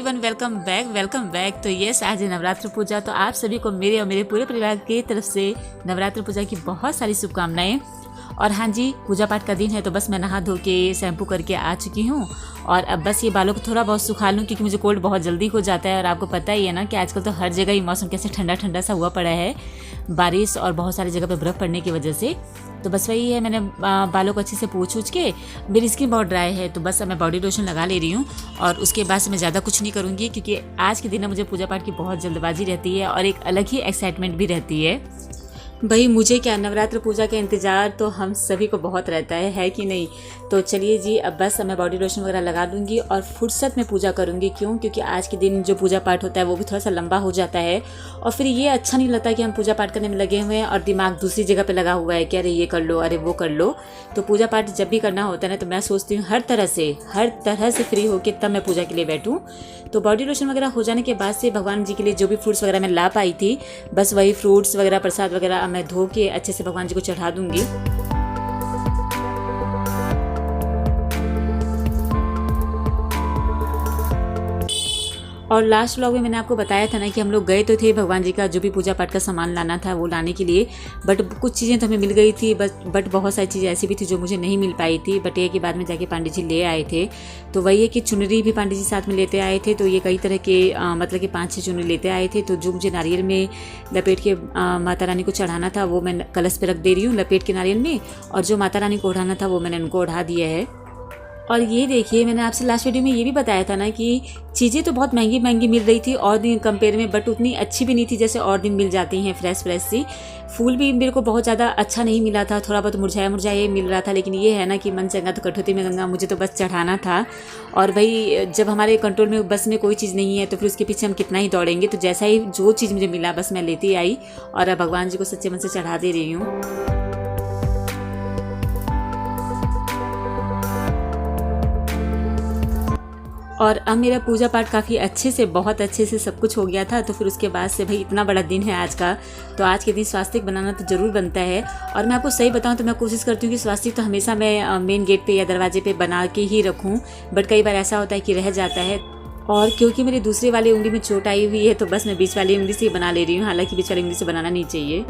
Everyone, welcome back. तो yes, आज है नवरात्र पूजा। तो आप सभी को मेरे और मेरे पूरे परिवार की तरफ से नवरात्र पूजा की बहुत सारी शुभकामनाएं। और हाँ जी, पूजा पाठ का दिन है तो बस मैं नहा धो के शैम्पू करके आ चुकी हूँ और अब बस ये बालों को थोड़ा बहुत सुखा लूँ क्योंकि मुझे कोल्ड बहुत जल्दी हो जाता है। और आपको पता ही है ना कि आजकल तो हर जगह ही मौसम कैसे ठंडा ठंडा सा हुआ पड़ा है, बारिश और बहुत सारी जगह पे बर्फ़ पड़ने की वजह से। तो बस वही है, मैंने बालों को अच्छे से पूछ के, मेरी स्किन बहुत ड्राई है तो बस अब मैं बॉडी लोशन लगा ले रही हूँ और उसके बाद से मैं ज़्यादा कुछ नहीं करूँगी क्योंकि आज के दिन मुझे पूजा पाठ की बहुत जल्दबाजी रहती है और एक अलग ही एक्साइटमेंट भी रहती है। भाई मुझे क्या, नवरात्र पूजा का इंतज़ार तो हम सभी को बहुत रहता है कि नहीं। तो चलिए जी, अब बस मैं बॉडी लोशन वगैरह लगा लूँगी और फुर्सत में पूजा करूँगी। क्योंकि आज के दिन जो पूजा पाठ होता है वो भी थोड़ा सा लंबा हो जाता है और फिर ये अच्छा नहीं लगता कि हम पूजा पाठ करने में लगे हुए हैं और दिमाग दूसरी जगह पे लगा हुआ है कि अरे ये कर लो, अरे वो कर लो। तो पूजा पाठ जब भी करना होता है ना तो मैं सोचती हूँ हर तरह से फ्री होकर तब मैं पूजा के लिए बैठूँ। तो बॉडी लोशन वगैरह हो जाने के बाद से भगवान जी के लिए जो भी फ्रूट्स वगैरह मैं ला पाई थी, बस वही फ्रूट्स वगैरह प्रसाद वगैरह मैं धो के अच्छे से भगवान जी को चढ़ा दूंगी। और लास्ट व्लॉग में मैंने आपको बताया था ना कि हम लोग गए तो थे भगवान जी का जो भी पूजा पाठ का सामान लाना था वो लाने के लिए, बट कुछ चीज़ें तो हमें मिल गई थी बट बहुत सारी चीज़ें ऐसी भी थी जो मुझे नहीं मिल पाई थी। बट ये कि बाद में जाके पांडे जी ले आए थे। तो वही है कि चुनरी भी पांडे जी साथ में लेते आए थे। तो ये कई तरह के मतलब कि 5-6 चुनरी लेते आए थे। तो जो मुझे नारियल में लपेट के माता रानी को चढ़ाना था वो मैं कलश पर रख दे रही हूँ लपेट के नारियल में, और जो माता रानी को ओढ़ाना था वो मैंने उनको ओढ़ा दिया है। और ये देखिए, मैंने आपसे लास्ट वीडियो में ये भी बताया था ना कि चीज़ें तो बहुत महंगी महंगी मिल रही थी और दिन कंपेयर में, बट उतनी अच्छी भी नहीं थी जैसे और दिन मिल जाती हैं फ्रेश सी। फूल भी मेरे को बहुत ज़्यादा अच्छा नहीं मिला था, थोड़ा बहुत मुरझाया मिल रहा था। लेकिन ये है ना कि मन चंगा तो कटौती में गंगा, मुझे तो बस चढ़ाना था। और भाई जब हमारे कंट्रोल में बस में कोई चीज़ नहीं है तो फिर उसके पीछे हम कितना ही दौड़ेंगे। तो जैसा ही जो चीज़ मुझे मिला बस मैं लेती आई और अब भगवान जी को सच्चे मन से चढ़ा दे रही हूँ। और अब मेरा पूजा पाठ काफ़ी अच्छे से, बहुत अच्छे से सब कुछ हो गया था। तो फिर उसके बाद से भाई इतना बड़ा दिन है आज का, तो आज के दिन स्वास्तिक बनाना तो ज़रूर बनता है। और मैं आपको सही बताऊं तो मैं कोशिश करती हूँ कि स्वास्तिक तो हमेशा मैं मेन गेट पे या दरवाजे पे बना के ही रखूँ, बट कई बार ऐसा होता है कि रह जाता है। और क्योंकि मेरी दूसरी वाली उंगली में चोट आई हुई है तो बस मैं बीच वाली उंगली से ही बना ले रही हूँ, हालांकि बीच वाली उंगली से बनाना नहीं चाहिए।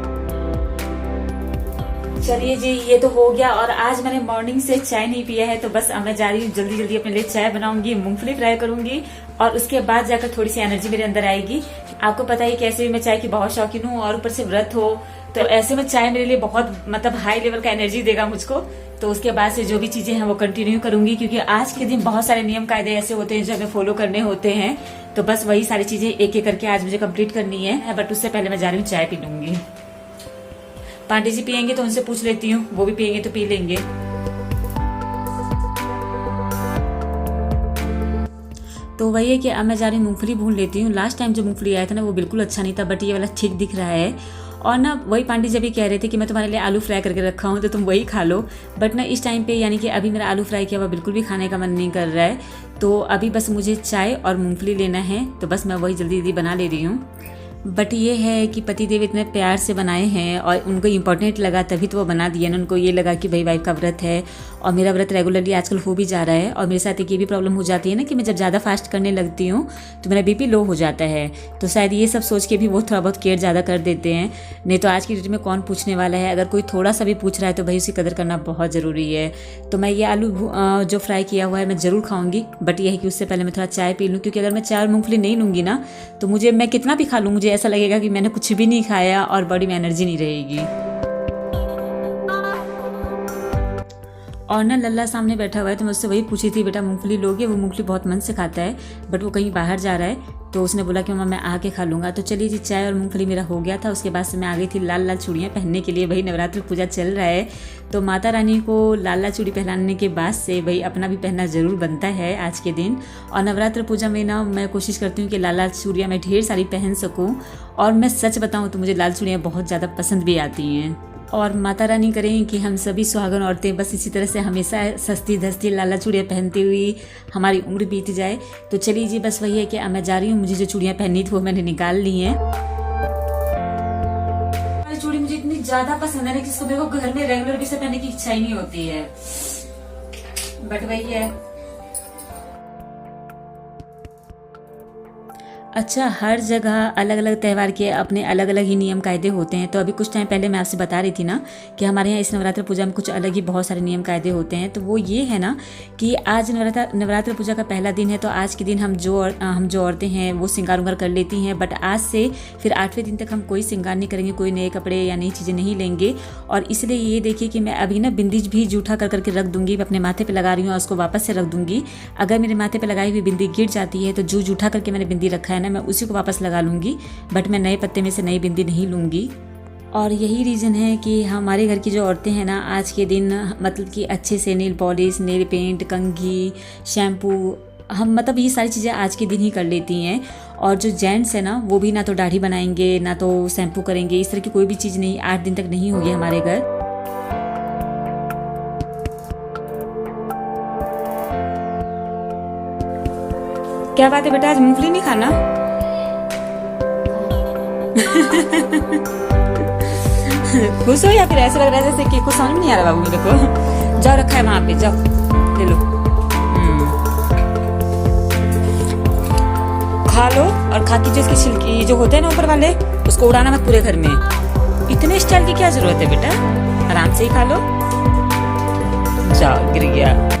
चलिए जी, ये तो हो गया। और आज मैंने मॉर्निंग से चाय नहीं पिया है तो बस अब मैं जा रही हूँ जल्दी जल्दी अपने लिए चाय बनाऊंगी, मूंगफली फ्राई करूंगी और उसके बाद जाकर थोड़ी सी एनर्जी मेरे अंदर आएगी। आपको पता है कैसे भी मैं चाय की बहुत शौकीन हूँ और ऊपर से व्रत हो तो ऐसे में चाय मेरे लिए बहुत मतलब हाई लेवल का एनर्जी देगा मुझको। तो उसके बाद से जो भी चीजें हैं वो कंटिन्यू करूंगी क्योंकि आज के दिन बहुत सारे नियम कायदे ऐसे होते हैं जो हमें फॉलो करने होते हैं। तो बस वही सारी चीजें एक एक करके आज मुझे कंप्लीट करनी है, बट उससे पहले मैं जा रही हूँ चाय पी लूंगी। पांडे जी पियेंगे तो उनसे पूछ लेती हूँ, वो भी पियेंगे तो पी लेंगे। तो वही है कि अब मैं जा रही हूँ मूंगफली भून लेती हूँ। लास्ट टाइम जो मूंगफली आया था ना वो बिल्कुल अच्छा नहीं था, बट ये वाला ठीक दिख रहा है। और ना वही पांडे जी भी कह रहे थे कि मैं तुम्हारे लिए आलू फ्राई करके रखा हूँ तो तुम वही खा लो, बट ना इस टाइम पे यानी कि अभी मेरा आलू फ्राई किया हुआ बिल्कुल भी खाने का मन नहीं कर रहा है। तो अभी बस मुझे चाय और मूंगफली लेना है तो बस मैं वही जल्दी जल्दी बना ले रही हूँ। बट ये है कि पतिदेव इतने प्यार से बनाए हैं और उनको इम्पोर्टेंट लगा तभी तो वो बना दिया ना। उनको ये लगा कि भाई वाइफ का व्रत है और मेरा व्रत रेगुलरली आजकल हो भी जा रहा है। और मेरे साथ एक ये भी प्रॉब्लम हो जाती है ना कि मैं जब ज़्यादा फास्ट करने लगती हूँ तो मेरा बीपी लो हो जाता है। तो शायद ये सब सोच के भी वो थोड़ा बहुत केयर ज़्यादा कर देते हैं। नहीं तो आज की डेट में कौन पूछने वाला है, अगर कोई थोड़ा सा भी पूछ रहा है तो भाई उसकी कदर करना बहुत ज़रूरी है। तो मैं ये आलू जो फ्राई किया हुआ है मैं ज़रूर खाऊंगी, बट ये है कि उससे पहले मैं थोड़ा चाय पी लूँ क्योंकि अगर मैं चाय और मूँगफली नहीं लूँगी ना तो मैं कितना भी खा लूँ मुझे ऐसा लगेगा कि मैंने कुछ भी नहीं खाया और बॉडी में एनर्जी नहीं रहेगी। और ना लल्ला सामने बैठा हुआ है तो मैं उससे वही पूछी थी, बेटा मूंगफली लोगे? वो मूंगफली बहुत मन से खाता है बट वो कहीं बाहर जा रहा है तो उसने बोला कि मम्मा मैं आके खा लूँगा। तो चलिए जी, चाय और मूंगफली मेरा हो गया था। उसके बाद से मैं आ गई थी लाल लाल चूड़ियाँ पहनने के लिए। भाई नवरात्र पूजा चल रहा है तो माता रानी को लाल लाल चूड़ी पहनाने के बाद से भाई अपना भी पहनना ज़रूर बनता है आज के दिन। और नवरात्र पूजा में ना मैं कोशिश करती हूँ कि लाल लाल चूड़ियाँ मैं ढेर सारी पहन सकूँ। और मैं सच बताऊँ तो मुझे लाल चूड़ियाँ बहुत ज़्यादा पसंद भी आती हैं। और माता रानी करें कि हम सभी सुहागन औरतें बस इसी तरह से हमेशा सस्ती धस्ती लाला चूड़ियाँ पहनती हुई हमारी उम्र बीत जाए। तो चलिए जी, बस वही है कि मैं जा रही हूँ। मुझे जो चूड़ियाँ पहननी थी वो मैंने निकाल ली हैं। चूड़ी मुझे इतनी ज्यादा पसंद है ना कि इसको मेरे को घर में रेगुलर भी से पहनने की इच्छा ही नहीं होती है, बट वही है अच्छा, हर जगह अलग अलग त्यौहार के अपने अलग अलग ही नियम कायदे होते हैं। तो अभी कुछ टाइम पहले मैं आपसे बता रही थी ना कि हमारे यहाँ इस नवरात्र पूजा में कुछ अलग ही बहुत सारे नियम कायदे होते हैं। तो वो ये है ना कि आज नवरात्र पूजा का पहला दिन है। तो आज के दिन हम जो औरतें हैं वो श्रृंगार उंगार कर लेती हैं। बट आज से फिर 8वें दिन तक हम कोई श्रृंगार नहीं करेंगे, कोई नए कपड़े या नई चीज़ें नहीं लेंगे। और इसलिए ये देखिए कि मैं अभी ना बिंदी भी जूठा कर करके रख दूंगी, अपने माथे पर लगा रही हूँ और उसको वापस से रख दूंगी। अगर मेरे माथे पर लगाई हुई बिंदी गिर जाती है तो जो जूठा करके मैंने बिंदी रखा है ना, मैं उसी को वापस लगा लूँगी। बट मैं नए पत्ते में से नई बिंदी नहीं लूँगी। और यही रीज़न है कि हमारे घर की जो औरतें हैं ना, आज के दिन मतलब कि अच्छे से नेल पॉलिश, नेल पेंट, कंघी, शैम्पू, हम मतलब ये सारी चीज़ें आज के दिन ही कर लेती हैं। और जो जेंट्स है ना, वो भी ना तो दाढ़ी बनाएंगे ना तो शैम्पू करेंगे, इस तरह की कोई भी चीज़ नहीं 8 दिन तक नहीं होगी हमारे घर। क्या बात है बेटा, आज मूंगफली नहीं खाना? खुश हो या फिर ऐसा लग रहा है जैसे कि कुछ समझ में नहीं आ रहा बाबू मेरे को? जाओ, रखा है वहां पे, जाओ ले लो। खा लो। और खा के जो इसकी छिलकी जो होते हैं ना ऊपर वाले, उसको उड़ाना मत पूरे घर में। इतने स्टाइल की क्या जरूरत है बेटा, आराम से ही खा लो। जाओ, गिर गया।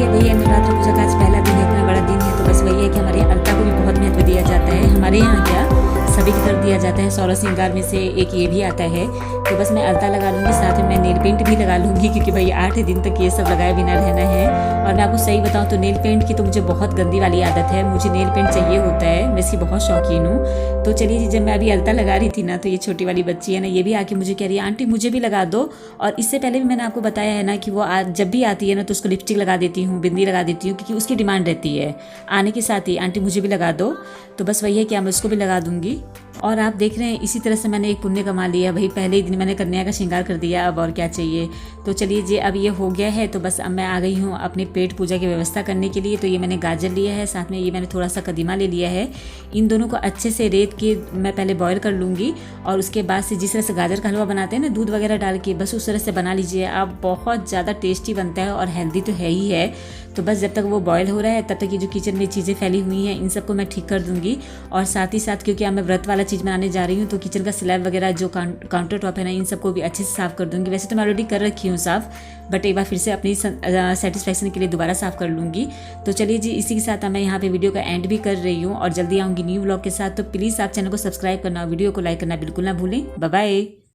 भैया नवरात्र पूजा का आज पहला दिन है, इतना बड़ा दिन है। तो बस वही है कि हमारे यहाँ अलता को भी बहुत महत्व दिया जाता है। हमारे यहाँ क्या सभी की तरफ दिया जाता है। 16 श्रृंगार में से एक ये भी आता है। तो बस मैं अलता लगा लूँगी, साथ में मैं नेल पेंट भी लगा लूँगी, क्योंकि भाई 8 दिन तक ये सब लगाए बिना रहना है। और मैं आपको सही बताऊँ तो नेल पेंट की तो मुझे बहुत गंदी वाली आदत है। मुझे नेल पेंट चाहिए होता है, मैं इसकी बहुत शौकीन हूँ। तो चलिए जी, जब मैं अभी अलता लगा रही थी ना, तो ये छोटी वाली बच्ची है ना, ये भी आके मुझे कह रही है आंटी मुझे भी लगा दो। और इससे पहले भी मैंने आपको बताया है ना कि वो जब भी आती है ना तो उसको लिपस्टिक लगा देती हूँ, बिंदी लगा देती हूँ, क्योंकि उसकी डिमांड रहती है आने के साथ ही आंटी मुझे भी लगा दो। तो बस वही है कि मैं उसको भी लगा दूंगी। और आप देख रहे हैं इसी तरह से मैंने एक पुण्य कमा लिया भाई। पहले ही दिन मैंने कन्या का श्रृंगार कर दिया, अब और क्या चाहिए। तो चलिए जी, अब ये हो गया है। तो बस अब मैं आ गई हूँ अपने पेट पूजा की व्यवस्था करने के लिए। तो ये मैंने गाजर लिया है, साथ में ये मैंने थोड़ा सा कदीमा ले लिया है। इन दोनों को अच्छे से रेत के मैं पहले बॉईल कर लूँगी। और उसके बाद से जिस तरह से गाजर का हलवा बनाते हैं ना दूध वगैरह डाल के, बस उस तरह से बना लीजिए आप। बहुत ज़्यादा टेस्टी बनता है और हेल्दी तो है ही है। तो बस जब तक वो बॉयल हो रहा है तब तक ये जो किचन में चीज़ें फैली हुई हैं इन सबको मैं ठीक कर दूंगी। और साथ ही साथ क्योंकि मैं व्रत वाला चीज़ बनाने जा रही हूँ, तो किचन का स्लैब वगैरह जो काउंटर टॉप है ना, इन सबको भी अच्छे से साफ़ कर दूंगी। वैसे तो मैं ऑलरेडी कर रखी हूँ साफ़, बट एक बार फिर से अपनी सेटिस्फैक्शन के लिए दोबारा साफ़ कर लूँगी। तो चलिए जी, इसी के साथ मैं यहाँ पे वीडियो का एंड भी कर रही हूँ और जल्दी आऊँगी न्यू व्लॉग के साथ। तो प्लीज़ आप चैनल को सब्सक्राइब करना और वीडियो को लाइक करना बिल्कुल ना भूलें। Bye bye.